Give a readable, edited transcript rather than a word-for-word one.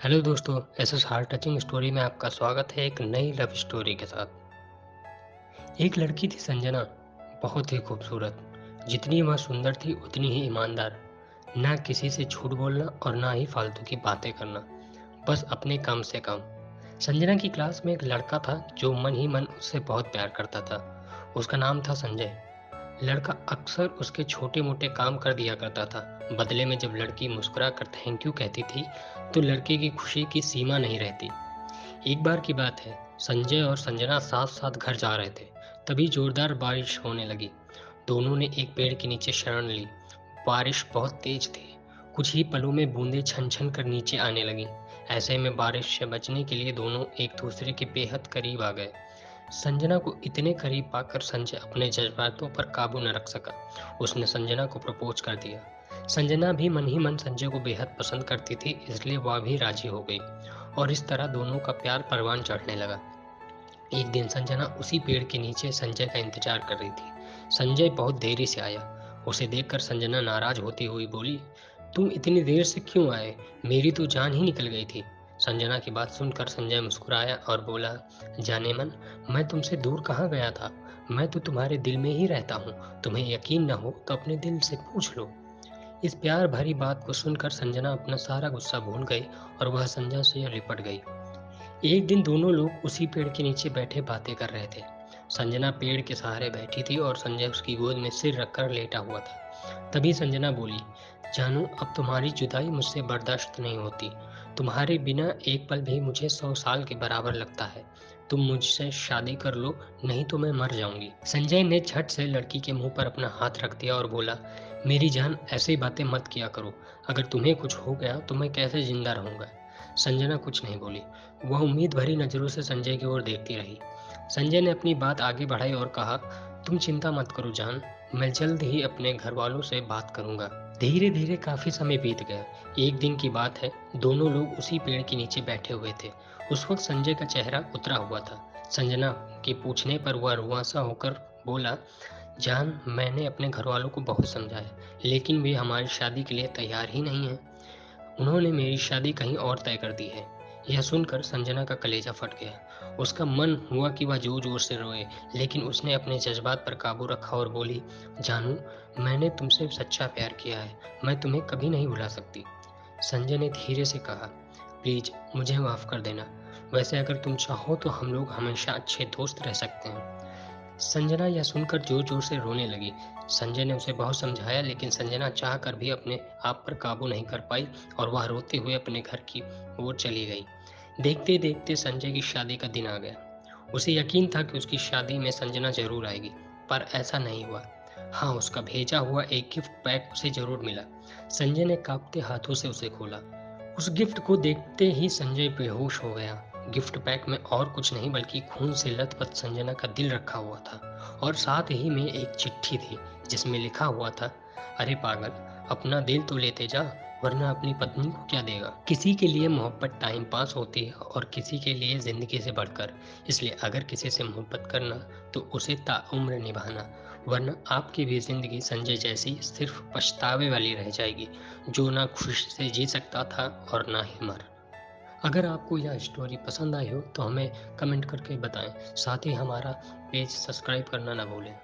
Hello दोस्तों, SS heart touching story में आपका स्वागत है एक नई लव स्टोरी के साथ। एक लड़की थी संजना, बहुत ही खूबसूरत। जितनी वह सुंदर थी उतनी ही ईमानदार। ना किसी से झूठ बोलना और ना ही फालतू की बातें करना, बस अपने काम से काम। संजना की क्लास में एक लड़का था जो मन ही मन उससे बहुत प्यार करता था। उसका नाम था संजय। लड़का अक्सर उसके छोटे-मोटे काम कर दिया करता था। बदले में जब लड़की मुस्कुरा कर थैंक यू कहती थी, तो लड़के की खुशी की सीमा नहीं रहती। एक बार की बात है, संजय और संजना साथ-साथ घर जा रहे थे। तभी जोरदार बारिश होने लगी। दोनों ने एक पेड़ के नीचे शरण ली। बारिश बहुत तेज थी। कुछ ही पलों में बूंदें छन-छन कर नीचे आने लगीं। ऐसे में बारिश से बचने के लिए दोनों एक दूसरे के बेहद करीब आ गए। संजना को इतने करीब पाकर संजय अपने जज्बातों पर काबू न रख सका। उसने संजना को प्रपोज कर दिया। संजना भी मन ही मन संजय को बेहद पसंद करती थी, इसलिए वह भी राजी हो गई और इस तरह दोनों का प्यार परवान चढ़ने लगा। एक दिन संजना उसी पेड़ के नीचे संजय का इंतजार कर रही थी। संजय बहुत देरी से आया। उसे देखकर संजना नाराज होती हुई बोली, तुम इतनी देर से क्यों आए? मेरी तो जान ही निकल गई थी। संजना की बात सुनकर संजय मुस्कुराया और बोला, जाने मन, मैं तुमसे दूर कहाँ गया था? मैं तो तुम्हारे दिल में ही रहता हूँ। तुम्हें यकीन न हो तो अपने दिल से पूछ लो। इस प्यार भरी बात को सुनकर संजना अपना सारा गुस्सा भूल गई और वह संजय से लिपट गई। एक दिन दोनों लोग उसी पेड़ के नीचे बैठे बातें कर रहे थे। संजना पेड़ के सहारे बैठी थी और संजय उसकी गोद में सिर रखकर लेटा हुआ था। तभी संजना बोली, जानू, अब तुम्हारी जुदाई मुझसे बर्दाश्त नहीं होती। तुम्हारे बिना एक पल भी मुझे 100 साल के बराबर लगता है। तुम मुझसे शादी कर लो, नहीं तो मैं मर जाऊंगी। संजय ने झट से लड़की के मुंह पर अपना हाथ रख दिया और बोला, मेरी जान, ऐसी बातें मत किया करो। अगर तुम्हें कुछ हो गया तो मैं कैसे जिंदा रहूंगा? संजना कुछ नहीं बोली। वह उम्मीद भरी नज़रों से संजय की ओर देखती रही। संजय ने अपनी बात आगे बढ़ाई और कहा, तुम चिंता मत करो जान, मैं जल्द ही अपने घर वालों से बात करूंगा। धीरे धीरे काफी समय बीत गया। एक दिन की बात है, दोनों लोग उसी पेड़ के नीचे बैठे हुए थे। उस वक्त संजय का चेहरा उतरा हुआ था। संजना के पूछने पर वह रुआंसा होकर बोला, जान, मैंने अपने घर वालों को बहुत समझाया, लेकिन वे हमारी शादी के लिए तैयार ही नहीं हैं। उन्होंने मेरी शादी कहीं और तय कर दी है। यह सुनकर संजना का कलेजा फट गया। उसका मन हुआ कि वह जोर-जोर से रोए, लेकिन उसने अपने जज़्बात पर काबू रखा और बोली, जानू, मैंने तुमसे सच्चा प्यार किया है। मैं तुम्हें कभी नहीं भुला सकती। संजय ने धीरे से कहा, प्लीज़ मुझे माफ़ कर देना। वैसे अगर तुम चाहो तो हम लोग हमेशा अच्छे दोस्त रह सकते हैं। संजना यह सुनकर जोर-जोर से रोने लगी। संजय ने उसे बहुत समझाया, लेकिन संजना चाहकर भी अपने आप पर काबू नहीं कर पाई और वह रोते हुए अपने घर की ओर चली गई। देखते-देखते संजय की शादी का दिन आ गया। उसे यकीन था कि उसकी शादी में संजना ज़रूर आएगी, पर ऐसा नहीं हुआ। हाँ, उसका भेजा हुआ एक गिफ्ट पैक उसे ज़रूर मिला। संजय ने काँपते हाथों से उसे खोला। उस गिफ्ट को देखते ही संजय बेहोश हो गया। गिफ्ट पैक में और कुछ नहीं बल्कि खून से लथपथ संजना का दिल रखा हुआ था और साथ ही में एक चिट्ठी थी जिसमें लिखा हुआ था, अरे पागल, अपना दिल तो लेते जा, वरना अपनी पत्नी को क्या देगा? किसी के लिए मोहब्बत टाइम पास होती है और किसी के लिए जिंदगी से बढ़कर। इसलिए अगर किसी से मोहब्बत करना तो उसे ताउम्र निभाना, वरना आपकी भी जिंदगी संजय जैसी सिर्फ पछतावे वाली रह जाएगी, जो ना खुशी से जी सकता था और ना ही मर। अगर आपको यह स्टोरी पसंद आई हो तो हमें कमेंट करके बताएं। साथ ही हमारा पेज सब्सक्राइब करना ना भूलें।